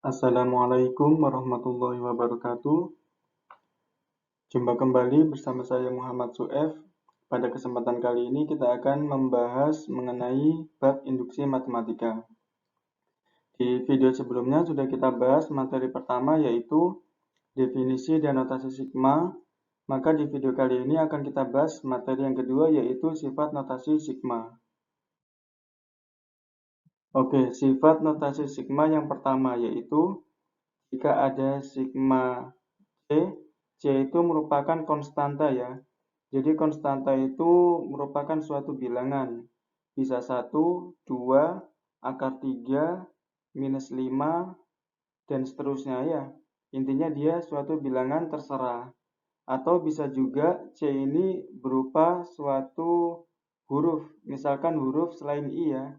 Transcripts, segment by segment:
Assalamualaikum warahmatullahi wabarakatuh. Jumpa kembali bersama saya Muhammad Suef. Pada kesempatan kali ini kita akan membahas mengenai bab induksi matematika. Di video sebelumnya sudah kita bahas materi pertama yaitu definisi dan notasi sigma. Maka di video kali ini akan kita bahas materi yang kedua yaitu sifat notasi sigma. Oke, sifat notasi sigma yang pertama yaitu jika ada sigma C itu merupakan konstanta ya. Jadi konstanta itu merupakan suatu bilangan. Bisa 1, 2, akar 3, minus 5, dan seterusnya ya. Intinya dia suatu bilangan terserah. Atau bisa juga C ini berupa suatu huruf. Misalkan huruf selain I ya.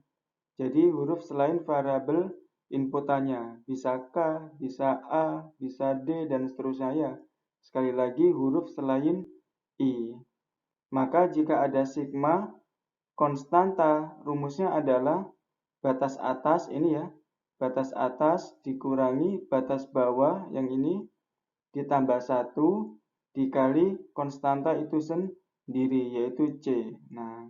Jadi huruf selain variabel inputannya. Bisa K, bisa A, bisa D, dan seterusnya ya. Sekali lagi huruf selain I. Maka jika ada sigma, konstanta rumusnya adalah batas atas ini ya. Batas atas dikurangi batas bawah yang ini ditambah 1 dikali konstanta itu sendiri yaitu C. Nah,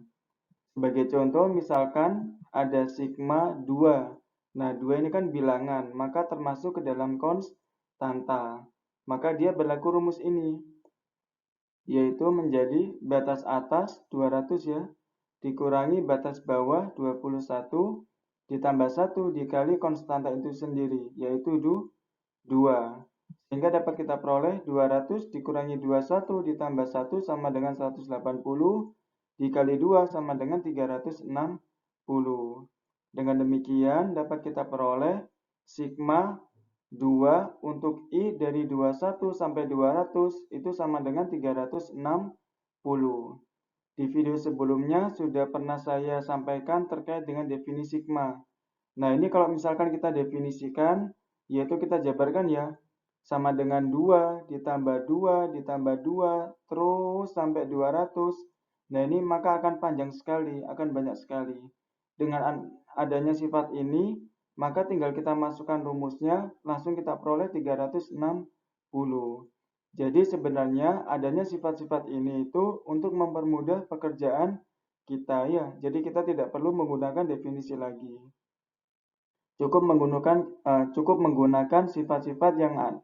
sebagai contoh misalkan ada sigma 2. Nah, 2 ini kan bilangan, maka termasuk ke dalam konstanta. Maka dia berlaku rumus ini, yaitu menjadi batas atas 200 ya, dikurangi batas bawah 21, ditambah 1 dikali konstanta itu sendiri, yaitu 2. Sehingga dapat kita peroleh 200 dikurangi 21 ditambah 1 sama dengan 180, dikali 2 sama dengan 360. Dengan demikian dapat kita peroleh sigma 2 untuk I dari 21 sampai 200 itu sama dengan 360. Di video sebelumnya sudah pernah saya sampaikan terkait dengan definisi sigma. Nah, ini kalau misalkan kita definisikan, yaitu kita jabarkan ya, sama dengan 2 ditambah 2 ditambah 2 terus sampai 200. Nah, ini maka akan panjang sekali, akan banyak sekali. Dengan adanya sifat ini, maka tinggal kita masukkan rumusnya, langsung kita peroleh 360. Jadi sebenarnya adanya sifat-sifat ini itu untuk mempermudah pekerjaan kita ya. Jadi kita tidak perlu menggunakan definisi lagi. Cukup menggunakan sifat-sifat yang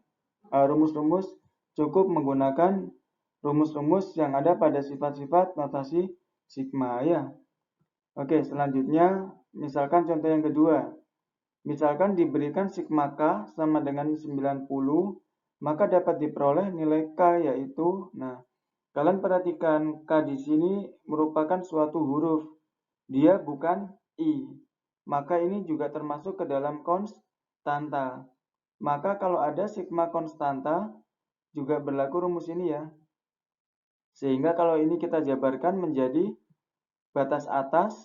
rumus-rumus cukup menggunakan rumus-rumus yang ada pada sifat-sifat notasi sigma ya. Oke, selanjutnya misalkan contoh yang kedua. Misalkan diberikan sigma K sama dengan 90, maka dapat diperoleh nilai K yaitu, nah, kalian perhatikan K di sini merupakan suatu huruf. Dia bukan I. Maka ini juga termasuk ke dalam konstanta. Maka kalau ada sigma konstanta, juga berlaku rumus ini ya. Sehingga kalau ini kita jabarkan menjadi batas atas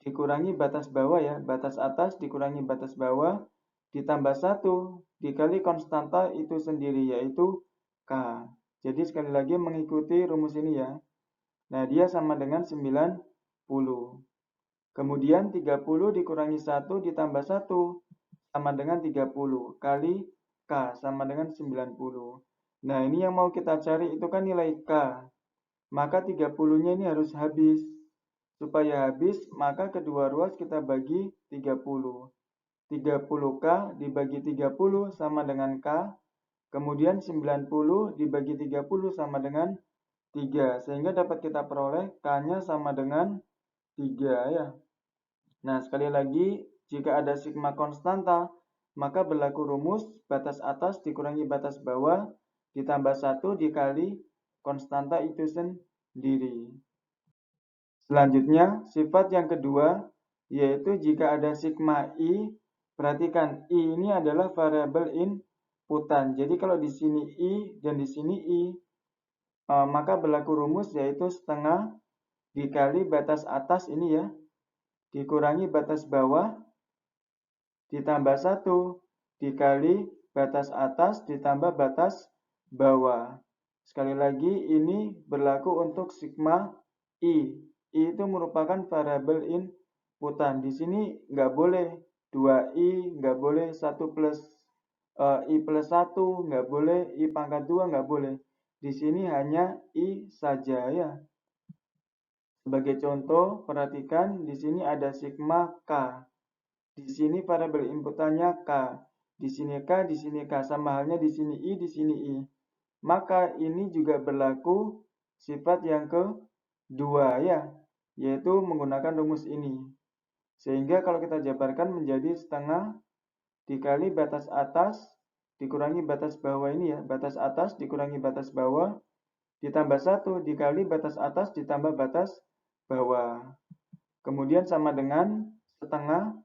dikurangi batas bawah ya. Batas atas dikurangi batas bawah ditambah 1 dikali konstanta itu sendiri yaitu K. Jadi sekali lagi mengikuti rumus ini ya. Nah, dia sama dengan 90. Kemudian 30 dikurangi 1 ditambah 1 sama dengan 30 kali K sama dengan 90. Nah, ini yang mau kita cari itu kan nilai K. Maka 30-nya ini harus habis. Supaya habis, maka kedua ruas kita bagi 30. 30K dibagi 30 sama dengan K. Kemudian 90 dibagi 30 sama dengan 3. Sehingga dapat kita peroleh K-nya sama dengan 3 ya. Nah, sekali lagi, jika ada sigma konstanta, maka berlaku rumus batas atas dikurangi batas bawah ditambah 1 dikali konstanta itu sendiri. Selanjutnya, sifat yang kedua, yaitu jika ada sigma I, perhatikan I ini adalah variabel inputan. Jadi kalau di sini I dan di sini I, maka berlaku rumus yaitu setengah dikali batas atas ini ya, dikurangi batas bawah, ditambah 1 dikali batas atas ditambah batas bawah. Sekali lagi ini berlaku untuk sigma I. I itu merupakan variabel inputan. Di sini nggak boleh 2I, nggak boleh 1 plus. I plus 1, nggak boleh I pangkat 2, nggak boleh. Di sini hanya I saja ya. Sebagai contoh, perhatikan di sini ada sigma K. Di sini variabel inputannya K. Di sini K, di sini K. Sama halnya di sini I, di sini I. Maka ini juga berlaku sifat yang kedua ya, yaitu menggunakan rumus ini. Sehingga kalau kita jabarkan menjadi setengah dikali batas atas dikurangi batas bawah ini ya. Batas atas dikurangi batas bawah ditambah 1 dikali batas atas ditambah batas bawah. Kemudian sama dengan setengah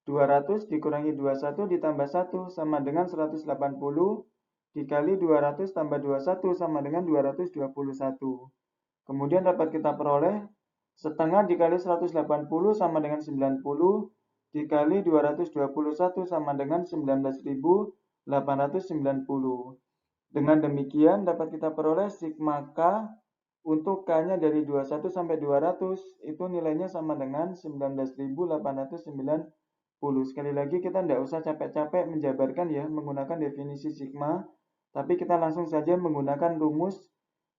200 dikurangi 21 ditambah 1 sama dengan 180 dikali 200 tambah 21 sama dengan 221. Kemudian dapat kita peroleh setengah dikali 180 sama dengan 90 dikali 221 sama dengan 19.890. Dengan demikian dapat kita peroleh sigma K untuk K-nya dari 21 sampai 200 itu nilainya sama dengan 19.890. Sekali lagi kita tidak usah capek-capek menjabarkan ya menggunakan definisi sigma, tapi kita langsung saja menggunakan rumus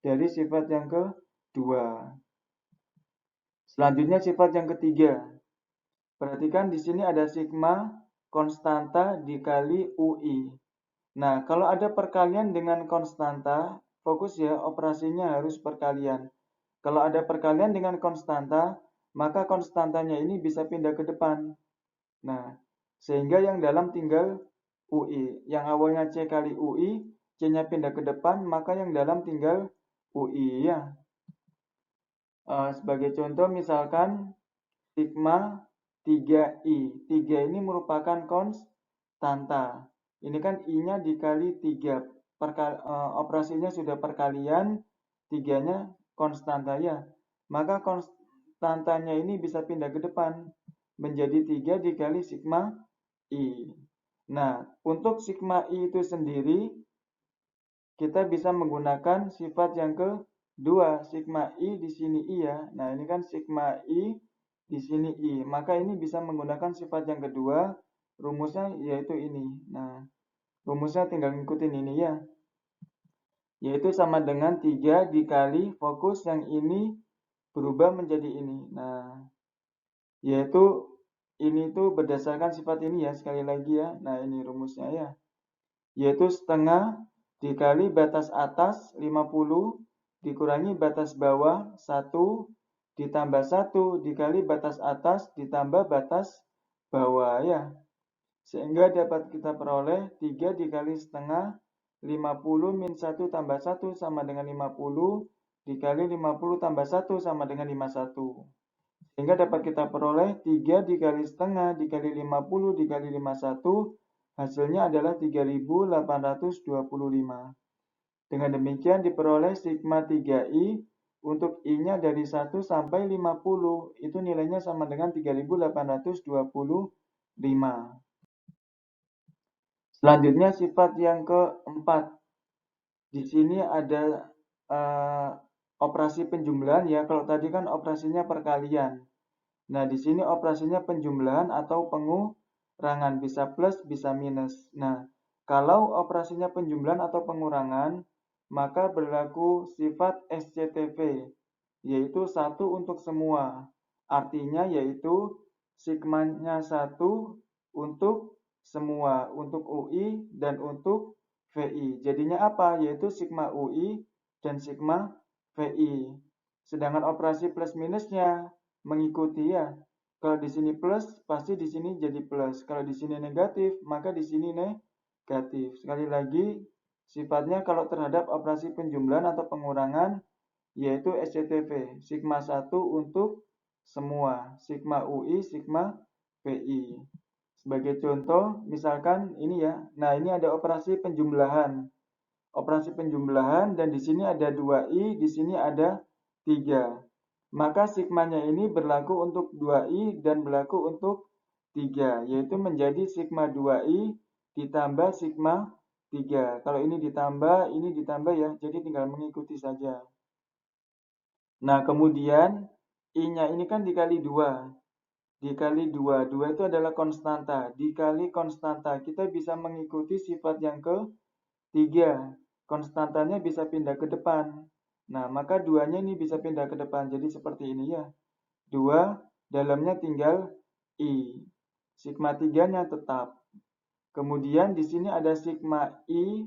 dari sifat yang kedua. Selanjutnya sifat yang ketiga. Perhatikan di sini ada sigma konstanta dikali UI. Nah, kalau ada perkalian dengan konstanta, fokus ya, operasinya harus perkalian. Kalau ada perkalian dengan konstanta, maka konstantanya ini bisa pindah ke depan. Nah, sehingga yang dalam tinggal UI. Yang awalnya C kali UI, C-nya pindah ke depan, maka yang dalam tinggal UI ya. Sebagai contoh misalkan sigma 3I. 3 ini merupakan konstanta. Ini kan I-nya dikali 3. Operasinya sudah perkalian, 3-nya konstanta ya. Maka konstantanya ini bisa pindah ke depan menjadi 3 dikali sigma I. Nah, untuk sigma I itu sendiri, kita bisa menggunakan sifat yang kedua, sigma I di sini I ya. Nah, ini kan sigma I di sini I. Maka ini bisa menggunakan sifat yang kedua, rumusnya yaitu ini. Nah, rumusnya tinggal ngikutin ini ya. Yaitu sama dengan 3 dikali fokus yang ini berubah menjadi ini. Nah, yaitu ini tuh berdasarkan sifat ini ya, sekali lagi ya. Nah, ini rumusnya ya. Yaitu setengah dikali batas atas 50 dikurangi batas bawah 1 ditambah 1 dikali batas atas ditambah batas bawah ya. Sehingga dapat kita peroleh 3 dikali setengah 50 min 1 tambah 1 sama dengan 50 dikali 50 tambah 1 sama dengan 51. Sehingga dapat kita peroleh 3 dikali setengah dikali 50 dikali 51, hasilnya adalah 3825. Dengan demikian diperoleh sigma 3I untuk I-nya dari 1 sampai 50. Itu nilainya sama dengan 3825. Selanjutnya sifat yang keempat. Di sini ada operasi penjumlahan ya. Kalau tadi kan operasinya perkalian. Nah, di sini operasinya penjumlahan atau pengurangan, bisa plus, bisa minus. Nah, kalau operasinya penjumlahan atau pengurangan, maka berlaku sifat SCTV, yaitu 1 untuk semua. Artinya yaitu sigmanya 1 untuk semua, untuk UI dan untuk VI. Jadinya apa? Yaitu sigma UI dan sigma VI. Sedangkan operasi plus minusnya mengikuti ya. Kalau di sini plus, pasti di sini jadi plus. Kalau di sini negatif, maka di sini negatif. Sekali lagi, sifatnya kalau terhadap operasi penjumlahan atau pengurangan, yaitu SCTV, sigma 1 untuk semua, sigma UI, sigma VI. Sebagai contoh, misalkan ini ya. Nah, ini ada operasi penjumlahan. Operasi penjumlahan dan di sini ada 2i, di sini ada 3. Maka sigmanya ini berlaku untuk 2i dan berlaku untuk 3, yaitu menjadi sigma 2i ditambah sigma 3. Kalau ini ditambah ya, jadi tinggal mengikuti saja. Nah, kemudian i-nya ini kan dikali 2. dikali 2. 2 itu adalah konstanta. Dikali konstanta. Kita bisa mengikuti sifat yang ketiga. Konstantanya bisa pindah ke depan. Nah, maka 2-nya ini bisa pindah ke depan. Jadi seperti ini ya. 2, dalamnya tinggal I. Sigma 3-nya tetap. Kemudian di sini ada sigma I,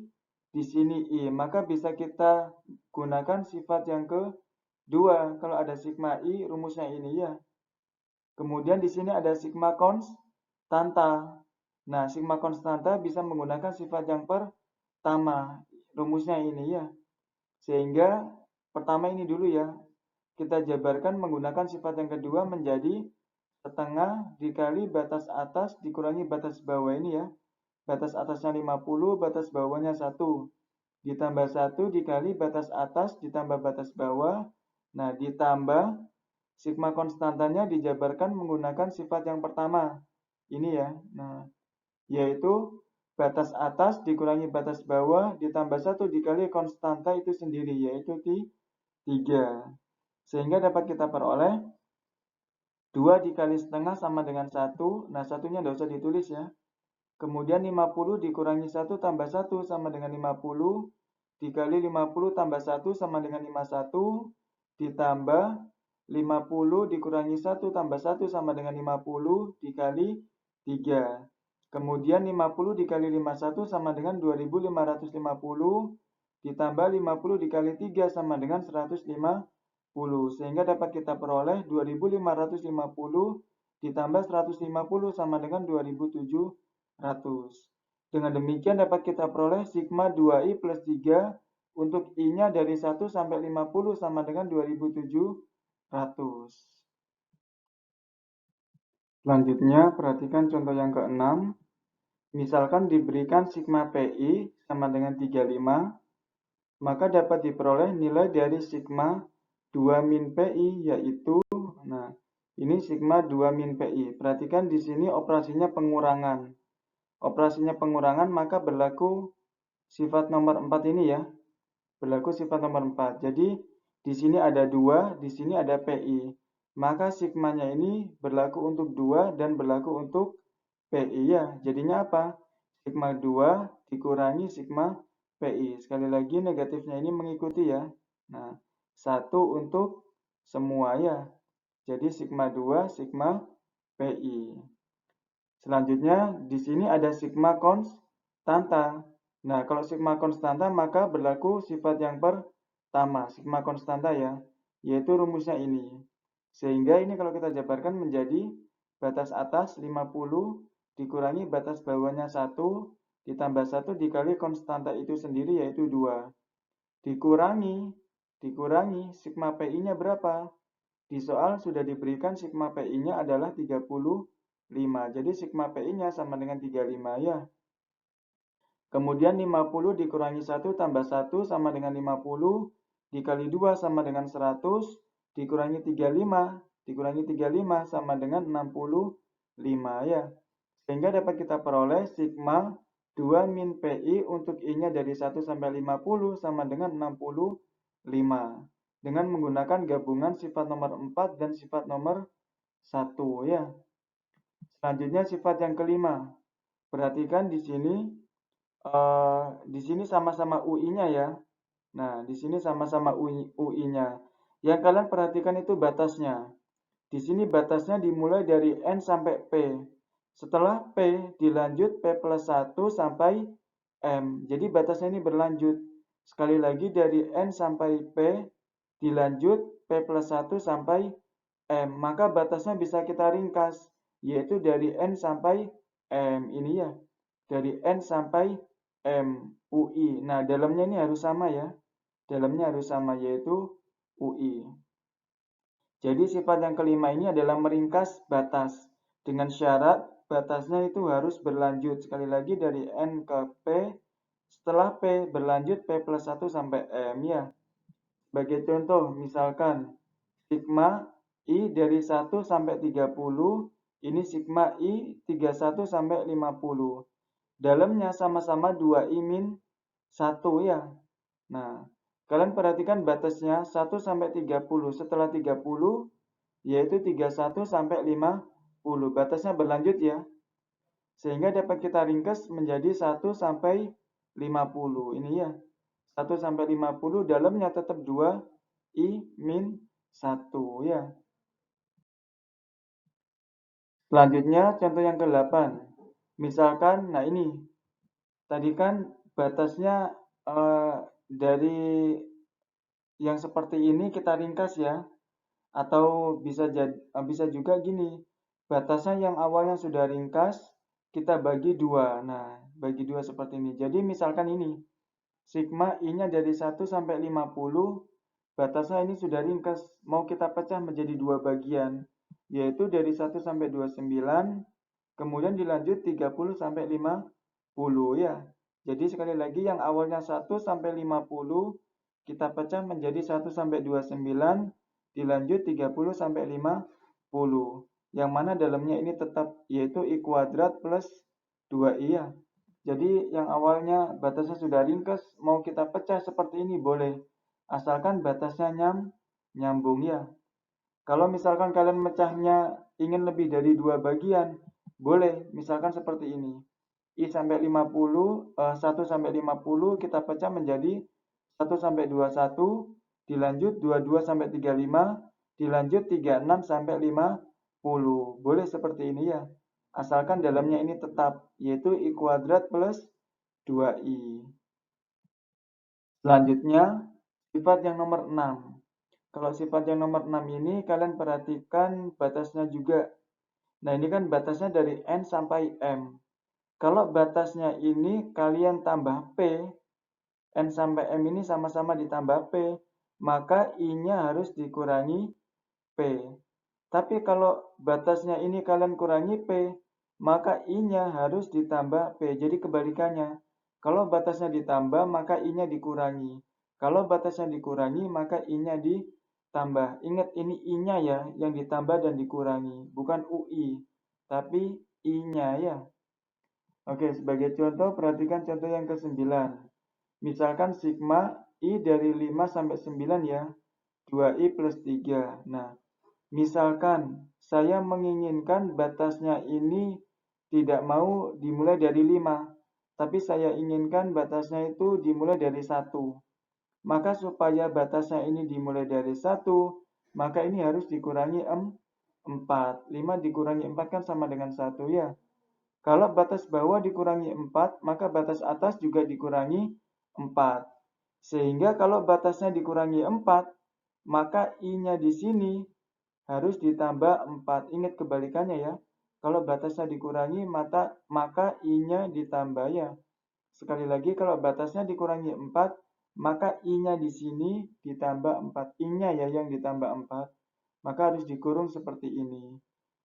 di sini I. Maka bisa kita gunakan sifat yang kedua. Kalau ada sigma I, rumusnya ini ya. Kemudian di sini ada sigma konstanta. Nah, sigma konstanta bisa menggunakan sifat yang pertama. Rumusnya ini ya. Sehingga pertama ini dulu ya. Kita jabarkan menggunakan sifat yang kedua menjadi setengah dikali batas atas dikurangi batas bawah ini ya. Batas atasnya 50, batas bawahnya 1. Ditambah 1 dikali batas atas ditambah batas bawah. Nah, ditambah sigma konstantanya dijabarkan menggunakan sifat yang pertama. Ini ya. Nah, yaitu batas atas dikurangi batas bawah ditambah 1 dikali konstanta itu sendiri, yaitu 3. Sehingga dapat kita peroleh 2 dikali setengah sama dengan 1. Nah, satunya tidak usah ditulis ya. Kemudian 50 dikurangi 1 tambah 1 sama dengan 50. Dikali 50 tambah 1 sama dengan 51. Ditambah 50 dikurangi 1 tambah 1 sama dengan 50 dikali 3. Kemudian 50 dikali 51 sama dengan 2550. Ditambah 50 dikali 3 sama dengan 150. Sehingga dapat kita peroleh 2550 ditambah 150 sama dengan 2700. Dengan demikian dapat kita peroleh sigma 2i plus 3 untuk i-nya dari 1 sampai 50 sama dengan 2700. Selanjutnya, perhatikan contoh yang ke-6. Misalkan diberikan sigma pi sama dengan 35, maka dapat diperoleh nilai dari sigma 2 min pi yaitu, nah, ini sigma 2 min pi. Perhatikan di sini operasinya pengurangan. Operasinya pengurangan maka berlaku sifat nomor 4 ini ya. Berlaku sifat nomor 4. Jadi di sini ada 2, di sini ada PI. Maka sigmanya ini berlaku untuk 2 dan berlaku untuk PI ya. Jadinya apa? Sigma 2 dikurangi sigma PI. Sekali lagi negatifnya ini mengikuti ya. Nah, 1 untuk semua ya. Jadi sigma 2 sigma PI. Selanjutnya, di sini ada sigma konstanta. Nah, kalau sigma konstanta maka berlaku sifat yang pertama, sigma konstanta ya, yaitu rumusnya ini. Sehingga ini kalau kita jabarkan menjadi batas atas 50 dikurangi batas bawahnya 1 ditambah 1 dikali konstanta itu sendiri yaitu 2. Dikurangi sigma PI-nya berapa? Di soal sudah diberikan sigma PI-nya adalah 35. Jadi sigma PI-nya sama dengan 35 ya. Kemudian 50 dikurangi 1 tambah 1 sama dengan 50. Dikali 2 sama dengan 100. Dikurangi 35. Dikurangi 35 sama dengan 65 ya. Sehingga dapat kita peroleh sigma 2 min PI untuk I-nya dari 1 sampai 50 sama dengan 65. Dengan menggunakan gabungan sifat nomor 4 dan sifat nomor 1 ya. Selanjutnya sifat yang kelima. Perhatikan di sini sama-sama UI-nya ya. Nah, di sini sama-sama UI-nya. Yang kalian perhatikan itu batasnya. Di sini batasnya dimulai dari N sampai P. Setelah P dilanjut P plus 1 sampai M. Jadi batasnya ini berlanjut. Sekali lagi dari N sampai P dilanjut P plus 1 sampai M. Maka batasnya bisa kita ringkas, yaitu dari N sampai M. Ini ya, dari N sampai M, UI. Nah, dalamnya ini harus sama ya. Dalamnya harus sama, yaitu UI. Jadi sifat yang kelima ini adalah meringkas batas. Dengan syarat batasnya itu harus berlanjut. Sekali lagi dari N ke P. Setelah P berlanjut P plus 1 sampai M ya. Sebagai contoh, misalkan sigma I dari 1 sampai 30, ini sigma I 31 sampai 50. Dalamnya sama-sama 2I min 1 ya. Nah, kalian perhatikan batasnya 1 sampai 30. Setelah 30 yaitu 31 sampai 50. 10. Batasnya berlanjut ya. Sehingga dapat kita ringkas menjadi 1 sampai 50. Ini ya. 1 sampai 50 dalamnya tetap 2 I min 1 ya. Selanjutnya contoh yang ke-8. Misalkan, nah ini. Tadi kan batasnya dari yang seperti ini kita ringkas ya. Atau bisa juga gini. Batasnya yang awalnya sudah ringkas, kita bagi 2. Nah, bagi 2 seperti ini. Jadi misalkan ini. Sigma I-nya dari 1 sampai 50, batasnya ini sudah ringkas. Mau kita pecah menjadi 2 bagian, yaitu dari 1 sampai 29, kemudian dilanjut 30 sampai 50 ya. Jadi sekali lagi yang awalnya 1 sampai 50, kita pecah menjadi 1 sampai 29, dilanjut 30 sampai 50. Yang mana dalamnya ini tetap, yaitu I kuadrat plus 2I ya. Jadi yang awalnya batasnya sudah ringkas, mau kita pecah seperti ini boleh. Asalkan batasnya nyambung ya. Kalau misalkan kalian mecahnya ingin lebih dari 2 bagian, boleh. Misalkan seperti ini. I sampai 50, 1 sampai 50 kita pecah menjadi 1 sampai 21, dilanjut 22 sampai 35, dilanjut 36 sampai 50. Boleh seperti ini ya. Asalkan dalamnya ini tetap, yaitu I kuadrat plus 2I. Selanjutnya, sifat yang nomor 6. Kalau sifat yang nomor 6 ini, kalian perhatikan batasnya juga. Nah, ini kan batasnya dari N sampai M. Kalau batasnya ini kalian tambah P, N sampai M ini sama-sama ditambah P, maka I-nya harus dikurangi P. Tapi kalau batasnya ini kalian kurangi P, maka I-nya harus ditambah P. Jadi kebalikannya. Kalau batasnya ditambah, maka I-nya dikurangi. Kalau batasnya dikurangi, maka I-nya ditambah. Ingat ini I-nya ya, yang ditambah dan dikurangi. Bukan UI, tapi I-nya ya. Oke, sebagai contoh, perhatikan contoh yang ke-9. Misalkan sigma I dari 5 sampai 9 ya. 2I plus 3. Nah, misalkan saya menginginkan batasnya ini tidak mau dimulai dari 5, tapi saya inginkan batasnya itu dimulai dari 1. Maka supaya batasnya ini dimulai dari 1, maka ini harus dikurangi 4. 5 dikurangi 4 kan sama dengan 1 ya. Kalau batas bawah dikurangi 4, maka batas atas juga dikurangi 4. Sehingga kalau batasnya dikurangi 4, maka I-nya di sini harus ditambah 4. Ingat kebalikannya ya. Kalau batasnya dikurangi, maka I-nya ditambah ya. Sekali lagi, kalau batasnya dikurangi 4, maka I-nya di sini ditambah 4. I-nya ya yang ditambah 4. Maka harus dikurung seperti ini.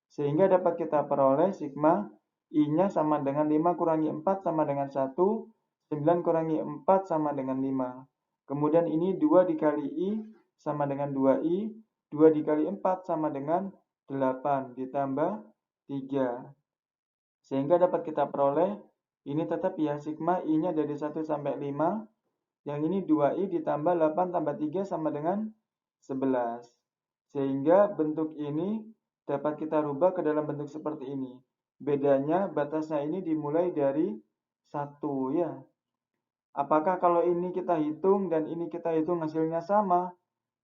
Sehingga dapat kita peroleh sigma I-nya sama dengan 5 kurangi 4 sama dengan 1. 9 kurangi 4 sama dengan 5. Kemudian ini 2 dikali I sama dengan 2I. 2 dikali 4 sama dengan 8 ditambah 3. Sehingga dapat kita peroleh, ini tetap ya, sigma I-nya dari 1 sampai 5. Yang ini 2I ditambah 8 tambah 3 sama dengan 11. Sehingga bentuk ini dapat kita rubah ke dalam bentuk seperti ini. Bedanya batasnya ini dimulai dari 1 ya. Apakah kalau ini kita hitung dan ini kita hitung hasilnya sama?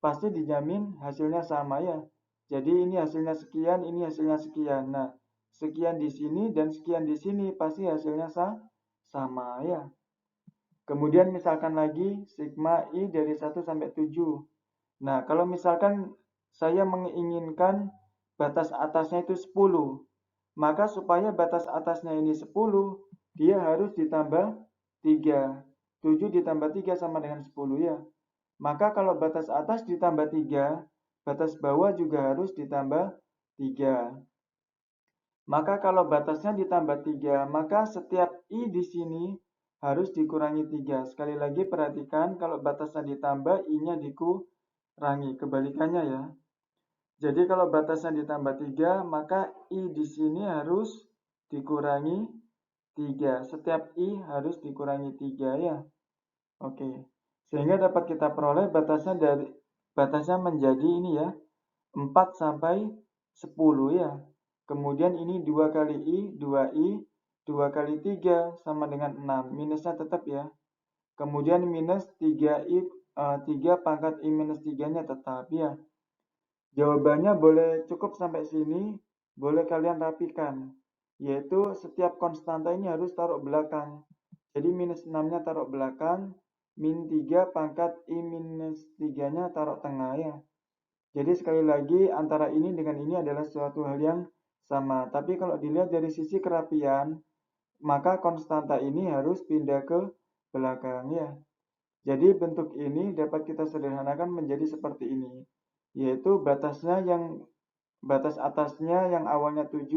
Pasti dijamin hasilnya sama ya. Jadi ini hasilnya sekian, ini hasilnya sekian. Nah, sekian di sini dan sekian di sini pasti hasilnya sama ya. Kemudian misalkan lagi sigma I dari 1 sampai 7. Nah, kalau misalkan saya menginginkan batas atasnya itu 10, maka supaya batas atasnya ini 10, dia harus ditambah 3. 7 ditambah 3 sama dengan 10 ya. Maka kalau batas atas ditambah 3, batas bawah juga harus ditambah 3. Maka kalau batasnya ditambah 3, maka setiap I di sini harus dikurangi 3. Sekali lagi perhatikan kalau batasnya ditambah, I-nya dikurangi. Kebalikannya ya. Jadi kalau batasnya ditambah 3, maka I di sini harus dikurangi 3. Setiap I harus dikurangi 3 ya. Oke. Sehingga dapat kita peroleh batasnya menjadi ini ya, 4 sampai 10 ya. Kemudian ini 2 kali I, 2I, 2 kali 3 sama dengan 6. Minusnya tetap ya. Kemudian minus 3I, 3 pangkat I minus 3-nya tetap ya. Jawabannya boleh cukup sampai sini, boleh kalian rapikan. Yaitu setiap konstanta ini harus taruh belakang. Jadi minus 6-nya taruh belakang, min 3 pangkat I minus 3-nya taruh tengah ya. Jadi sekali lagi antara ini dengan ini adalah suatu hal yang sama. Tapi kalau dilihat dari sisi kerapian, maka konstanta ini harus pindah ke belakang ya. Jadi bentuk ini dapat kita sederhanakan menjadi seperti ini. Yaitu batas atasnya yang awalnya 7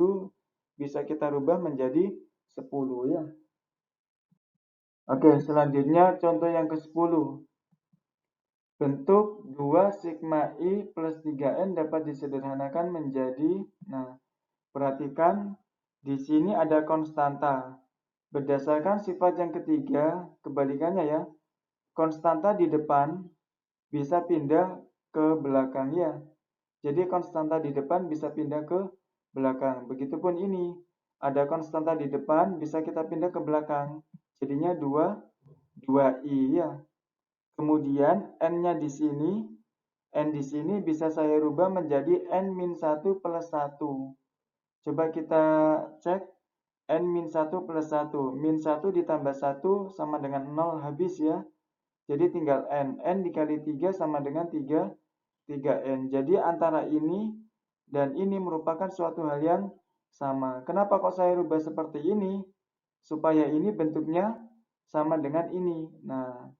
bisa kita rubah menjadi 10 ya. Oke, selanjutnya contoh yang ke-10. Bentuk 2 sigma I plus 3N dapat disederhanakan menjadi, perhatikan di sini ada konstanta. Berdasarkan sifat yang ketiga, kebalikannya ya, konstanta di depan bisa pindah ke belakang ya. Jadi konstanta di depan bisa pindah ke belakang. Begitupun ini, ada konstanta di depan bisa kita pindah ke belakang. Jadinya 2I ya. Kemudian N-nya di sini, N di sini bisa saya rubah menjadi N-1 plus 1. Coba kita cek N-1 plus 1. Min 1 ditambah 1 sama dengan 0 habis ya. Jadi tinggal N. N dikali 3 sama dengan 3N. Jadi antara ini dan ini merupakan suatu hal yang sama. Kenapa kok saya rubah seperti ini? Supaya ini bentuknya sama dengan ini. Nah,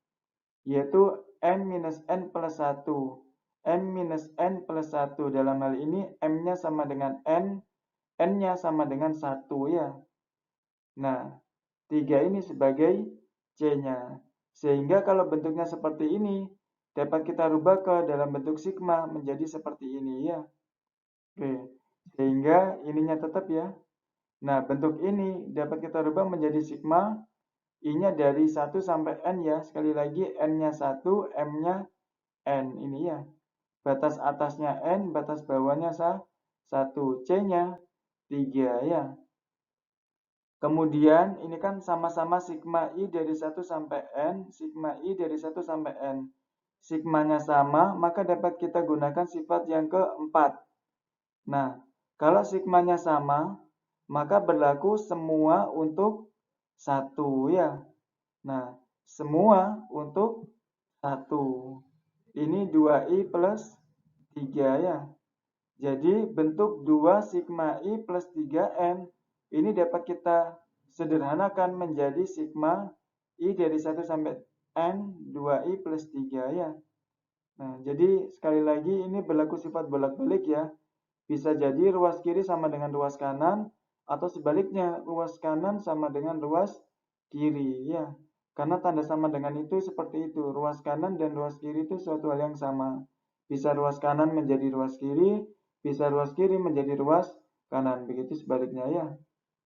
yaitu M-N plus 1. M-N plus 1. Dalam hal ini M-nya sama dengan N, N-nya sama dengan 1 ya. Nah, 3 ini sebagai C-nya. Sehingga kalau bentuknya seperti ini, dapat kita rubah ke dalam bentuk sigma menjadi seperti ini ya. Oke, sehingga ininya tetap ya. Nah, bentuk ini dapat kita rubah menjadi sigma. I-nya dari 1 sampai N ya. Sekali lagi N-nya 1, M-nya N. Ini ya. Batas atasnya N, batas bawahnya 1. C-nya 3 ya. Kemudian ini kan sama-sama sigma I dari 1 sampai N, sigma I dari 1 sampai N. Sigmanya sama, maka dapat kita gunakan sifat yang keempat. Nah, kalau sigmanya sama, maka berlaku semua untuk 1 ya. Nah, semua untuk 1. Ini 2I plus 3 ya. Jadi bentuk 2 sigma I plus 3N ini dapat kita sederhanakan menjadi sigma I dari 1 sampai N 2I plus 3 ya. Nah, jadi sekali lagi ini berlaku sifat bolak-balik ya. Bisa jadi ruas kiri sama dengan ruas kanan atau sebaliknya ruas kanan sama dengan ruas kiri ya. Karena tanda sama dengan itu seperti itu. Ruas kanan dan ruas kiri itu suatu hal yang sama. Bisa ruas kanan menjadi ruas kiri, bisa ruas kiri menjadi ruas kanan. Begitu sebaliknya ya.